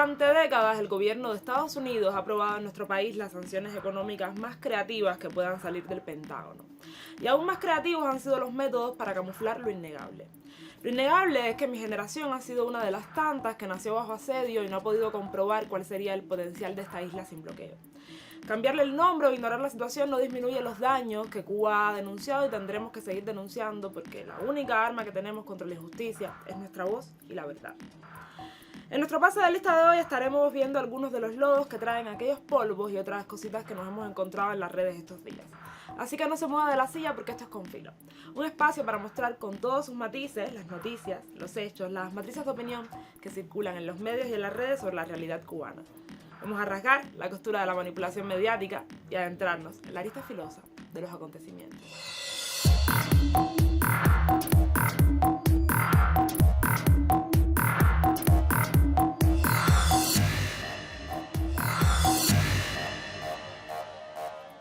Durante décadas, el gobierno de Estados Unidos ha aprobado en nuestro país las sanciones económicas más creativas que puedan salir del Pentágono. Y aún más creativos han sido los métodos para camuflar lo innegable. Lo innegable es que mi generación ha sido una de las tantas que nació bajo asedio y no ha podido comprobar cuál sería el potencial de esta isla sin bloqueo. Cambiarle el nombre o ignorar la situación no disminuye los daños que Cuba ha denunciado y tendremos que seguir denunciando porque la única arma que tenemos contra la injusticia es nuestra voz y la verdad. En nuestro pase de lista de hoy estaremos viendo algunos de los lodos que traen aquellos polvos y otras cositas que nos hemos encontrado en las redes estos días. Así que no se mueva de la silla porque esto es Con Filo. Un espacio para mostrar con todos sus matices las noticias, los hechos, las matrices de opinión que circulan en los medios y en las redes sobre la realidad cubana. Vamos a rasgar la costura de la manipulación mediática y adentrarnos en la arista filosa de los acontecimientos.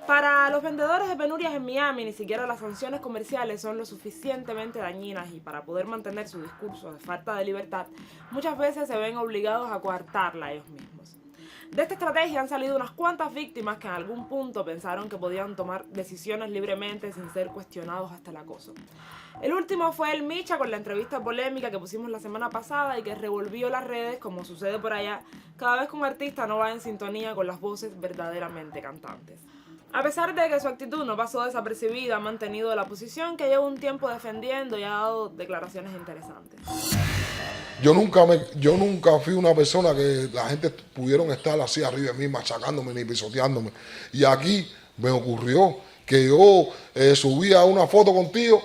Para los vendedores de penurias en Miami, ni siquiera las sanciones comerciales son lo suficientemente dañinas y para poder mantener su discurso de falta de libertad, muchas veces se ven obligados a coartarla ellos mismos. De esta estrategia han salido unas cuantas víctimas que en algún punto pensaron que podían tomar decisiones libremente sin ser cuestionados hasta el acoso. El último fue el Micha con la entrevista polémica que pusimos la semana pasada y que revolvió las redes, como sucede por allá, cada vez que un artista no va en sintonía con las voces verdaderamente cantantes. A pesar de que su actitud no pasó desapercibida, ha mantenido la posición que lleva un tiempo defendiendo y ha dado declaraciones interesantes. Yo nunca fui una persona que la gente pudieron estar así arriba de mí, machacándome ni pisoteándome. Y aquí me ocurrió que yo subía una foto contigo,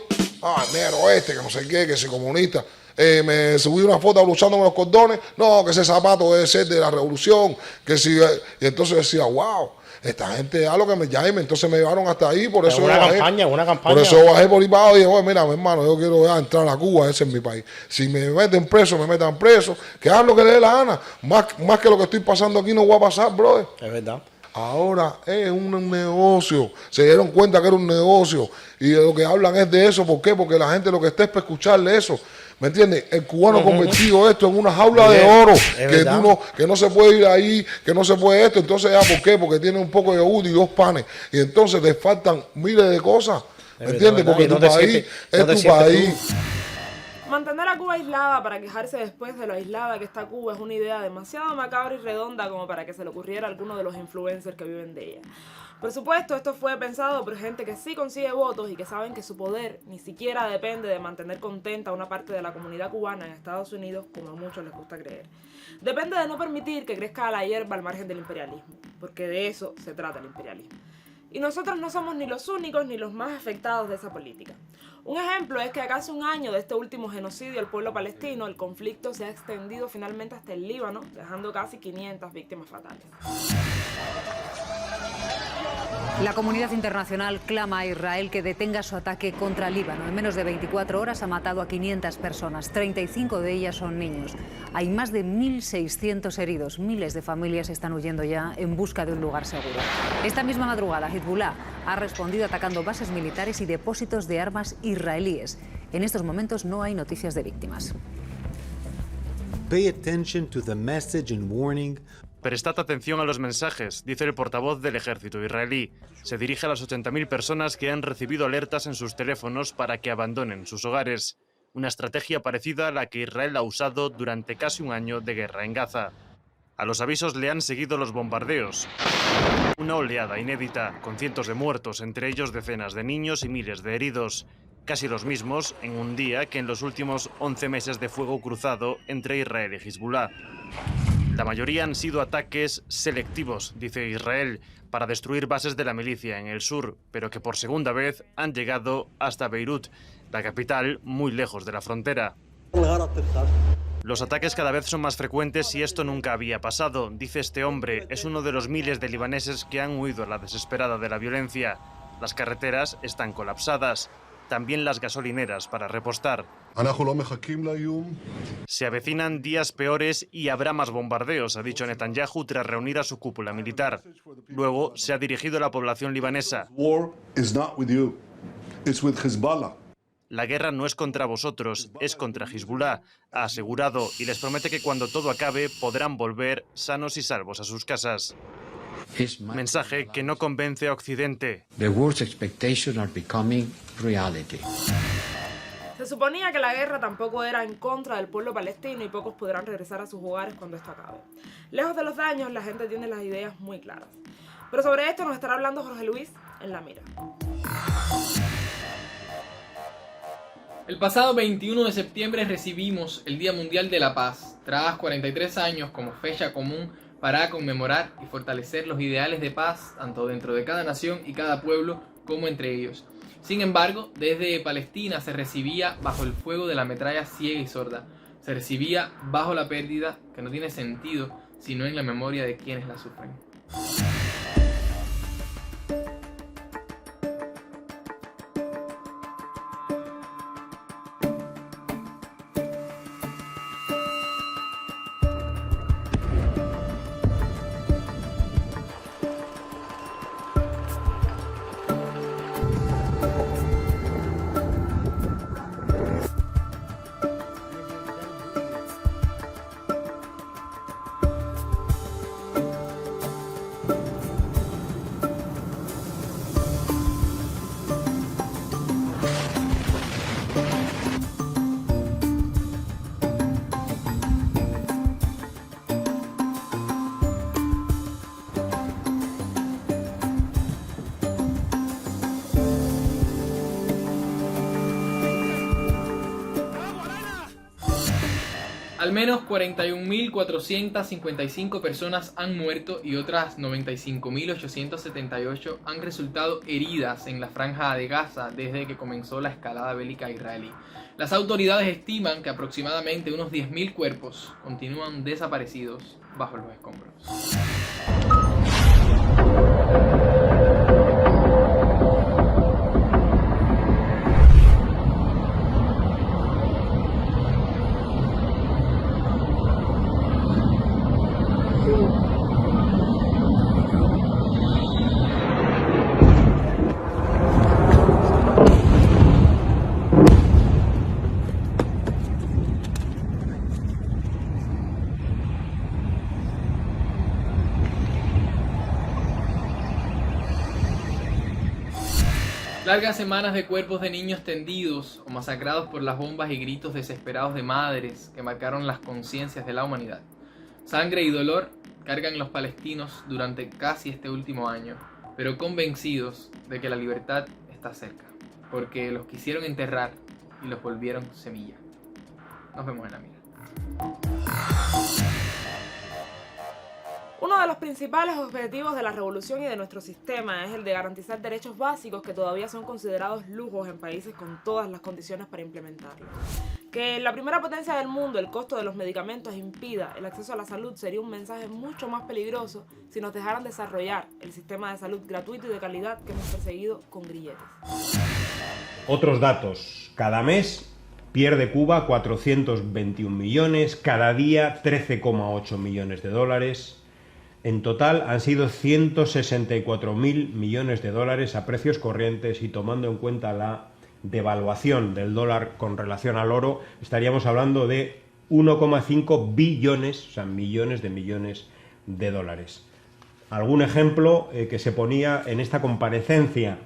negro que no sé qué, que soy comunista. Me subí una foto luchando con los cordones, no, que ese zapato debe ser de la revolución, que si, y entonces decía, wow. Esta gente a lo que me llame, entonces me llevaron hasta ahí, por eso una bajé. campaña. Por eso bajé por ahí para abajo y dije, oye, mira, mi hermano, yo quiero ya entrar a Cuba, ese es mi país. Si me meten preso, me metan preso, que hagan lo que le dé la gana. Más que lo que estoy pasando aquí no va a pasar, brother. Es verdad. Ahora es un negocio. Se dieron cuenta que era un negocio. Y de lo que hablan es de eso. ¿Por qué? Porque la gente lo que está es para escucharle eso. ¿Me entiendes? El cubano ha convertido esto en una jaula de oro. Que no se puede ir ahí, que no se puede esto. Entonces, ¿por qué? Porque tiene un poco de yogur y 2 panes. Y entonces te faltan miles de cosas. ¿Me entiendes? Porque tu país es tu país. Mantener a Cuba aislada para quejarse después de lo aislada que está Cuba es una idea demasiado macabra y redonda como para que se le ocurriera a alguno de los influencers que viven de ella. Por supuesto, esto fue pensado por gente que sí consigue votos y que saben que su poder ni siquiera depende de mantener contenta a una parte de la comunidad cubana en Estados Unidos, como a muchos les gusta creer. Depende de no permitir que crezca la hierba al margen del imperialismo, porque de eso se trata el imperialismo. Y nosotros no somos ni los únicos ni los más afectados de esa política. Un ejemplo es que a casi un año de este último genocidio al pueblo palestino, el conflicto se ha extendido finalmente hasta el Líbano, dejando casi 500 víctimas fatales. La comunidad internacional clama a Israel que detenga su ataque contra Líbano. En menos de 24 horas ha matado a 500 personas, 35 de ellas son niños. Hay más de 1.600 heridos. Miles de familias están huyendo ya en busca de un lugar seguro. Esta misma madrugada, Hezbollah ha respondido atacando bases militares y depósitos de armas israelíes. En estos momentos no hay noticias de víctimas. Pay attention to the message and warning. Prestad atención a los mensajes, dice el portavoz del ejército israelí. Se dirige a las 80.000 personas que han recibido alertas en sus teléfonos para que abandonen sus hogares. Una estrategia parecida a la que Israel ha usado durante casi un año de guerra en Gaza. A los avisos le han seguido los bombardeos. Una oleada inédita, con cientos de muertos, entre ellos decenas de niños y miles de heridos. Casi los mismos en un día que en los últimos 11 meses de fuego cruzado entre Israel y Hezbollah. La mayoría han sido ataques selectivos, dice Israel, para destruir bases de la milicia en el sur, pero que por segunda vez han llegado hasta Beirut, la capital, muy lejos de la frontera. Los ataques cada vez son más frecuentes y esto nunca había pasado, dice este hombre. Es uno de los miles de libaneses que han huido a la desesperada de la violencia. Las carreteras están colapsadas. También las gasolineras para repostar. Se avecinan días peores y habrá más bombardeos, ha dicho Netanyahu tras reunir a su cúpula militar. Luego se ha dirigido a la población libanesa. La guerra no es contra vosotros, es contra Hezbollah, ha asegurado, y les promete que cuando todo acabe podrán volver sanos y salvos a sus casas. Mensaje que no convence a Occidente. The worst expectations are becoming reality. Se suponía que la guerra tampoco era en contra del pueblo palestino y pocos podrán regresar a sus hogares cuando esto acabe. Lejos de los daños, la gente tiene las ideas muy claras. Pero sobre esto nos estará hablando Jorge Luis en La Mira. El pasado 21 de septiembre recibimos el Día Mundial de la Paz, tras 43 años como fecha común para conmemorar y fortalecer los ideales de paz, tanto dentro de cada nación y cada pueblo como entre ellos. Sin embargo, desde Palestina se recibía bajo el fuego de la metralla ciega y sorda. Se recibía bajo la pérdida que no tiene sentido, sino en la memoria de quienes la sufren. Al menos 41.455 personas han muerto y otras 95.878 han resultado heridas en la franja de Gaza desde que comenzó la escalada bélica israelí. Las autoridades estiman que aproximadamente unos 10.000 cuerpos continúan desaparecidos bajo los escombros. Largas semanas de cuerpos de niños tendidos o masacrados por las bombas y gritos desesperados de madres que marcaron las conciencias de la humanidad. Sangre y dolor cargan los palestinos durante casi este último año, pero convencidos de que la libertad está cerca, porque los quisieron enterrar y los volvieron semilla. Nos vemos en La Mira. Uno de los principales objetivos de la revolución y de nuestro sistema es el de garantizar derechos básicos que todavía son considerados lujos en países con todas las condiciones para implementarlos. Que en la primera potencia del mundo el costo de los medicamentos impida el acceso a la salud sería un mensaje mucho más peligroso si nos dejaran desarrollar el sistema de salud gratuito y de calidad que hemos perseguido con grilletes. Otros datos. Cada mes pierde Cuba 421 millones, cada día 13,8 millones de dólares. En total han sido 164.000 millones de dólares a precios corrientes y tomando en cuenta la devaluación del dólar con relación al oro, estaríamos hablando de 1,5 billones, o sea, millones de dólares. Algún ejemplo que se ponía en esta comparecencia.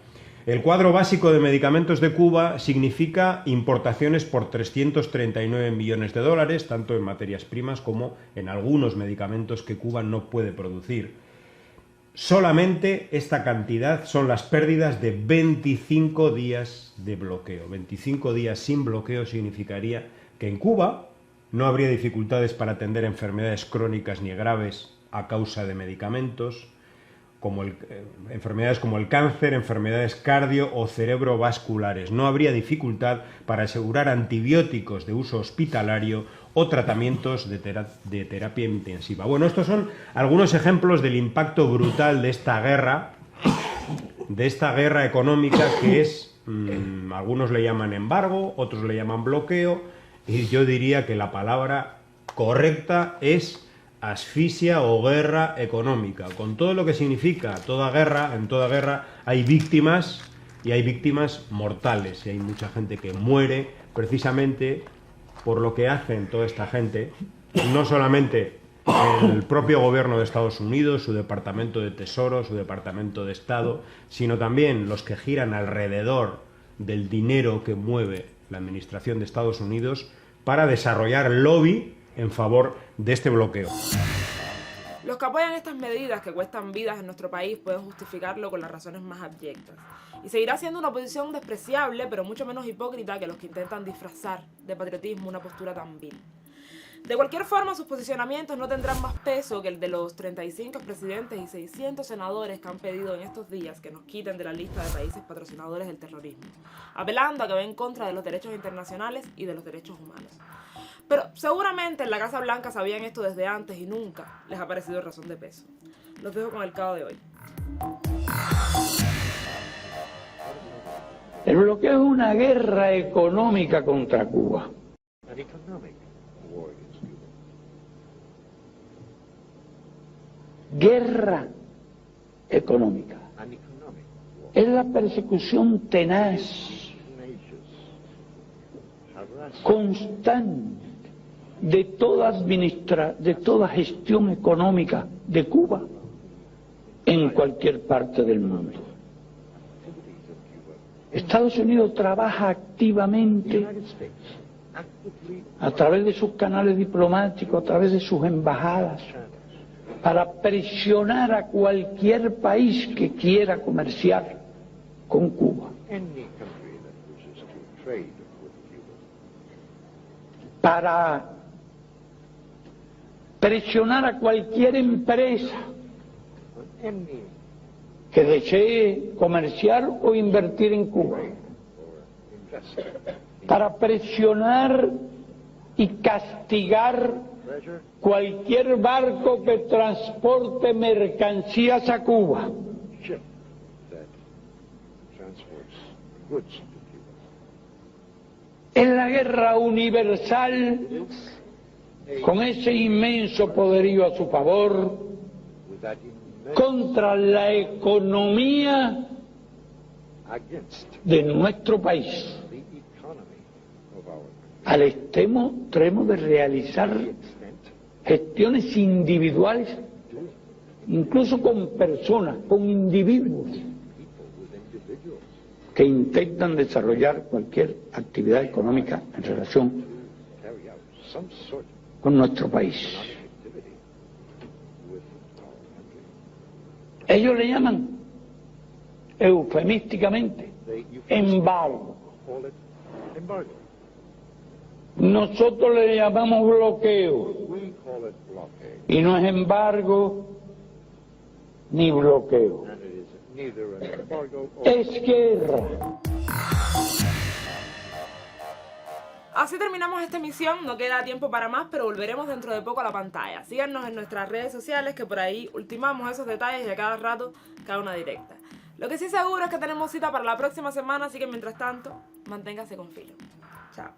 El cuadro básico de medicamentos de Cuba significa importaciones por 339 millones de dólares, tanto en materias primas como en algunos medicamentos que Cuba no puede producir. Solamente esta cantidad son las pérdidas de 25 días de bloqueo. 25 días sin bloqueo significaría que en Cuba no habría dificultades para atender enfermedades crónicas ni graves a causa de medicamentos, enfermedades como el cáncer, enfermedades cardio o cerebrovasculares. No habría dificultad para asegurar antibióticos de uso hospitalario o tratamientos de terapia intensiva. Bueno, estos son algunos ejemplos del impacto brutal de esta guerra económica que es, algunos le llaman embargo, otros le llaman bloqueo, y yo diría que la palabra correcta es asfixia o guerra económica, con todo lo que significa toda guerra. En toda guerra hay víctimas y hay víctimas mortales y hay mucha gente que muere precisamente por lo que hacen toda esta gente, no solamente el propio gobierno de Estados Unidos, su Departamento de Tesoro, su Departamento de Estado, sino también los que giran alrededor del dinero que mueve la administración de Estados Unidos para desarrollar lobby en favor de este bloqueo. Los que apoyan estas medidas que cuestan vidas en nuestro país pueden justificarlo con las razones más abyectas. Y seguirá siendo una oposición despreciable, pero mucho menos hipócrita que los que intentan disfrazar de patriotismo una postura tan vil. De cualquier forma, sus posicionamientos no tendrán más peso que el de los 35 presidentes y 600 senadores que han pedido en estos días que nos quiten de la lista de países patrocinadores del terrorismo, apelando a que va en contra de los derechos internacionales y de los derechos humanos. Pero seguramente en la Casa Blanca sabían esto desde antes y nunca les ha parecido razón de peso. Los dejo con el cabo de hoy. El bloqueo es una guerra económica contra Cuba. Guerra económica. Es la persecución tenaz, constante de toda gestión económica de Cuba en cualquier parte del mundo. Estados Unidos trabaja activamente a través de sus canales diplomáticos, a través de sus embajadas, para presionar a cualquier país que quiera comerciar con Cuba. Para presionar a cualquier empresa que desee comerciar o invertir en Cuba. Para presionar y castigar cualquier barco que transporte mercancías a Cuba. Es la guerra universal con ese inmenso poderío a su favor contra la economía de nuestro país, al extremo de realizar gestiones individuales, incluso con personas, con individuos que intentan desarrollar cualquier actividad económica en relación con nuestro país. Ellos le llaman eufemísticamente embargo. Nosotros le llamamos bloqueo. Y no es embargo ni bloqueo. Es guerra. Así terminamos esta emisión, no queda tiempo para más, pero volveremos dentro de poco a la pantalla. Síganos en nuestras redes sociales, que por ahí ultimamos esos detalles y a cada rato cada una directa. Lo que sí seguro es que tenemos cita para la próxima semana, así que mientras tanto, manténgase con filo. Chao.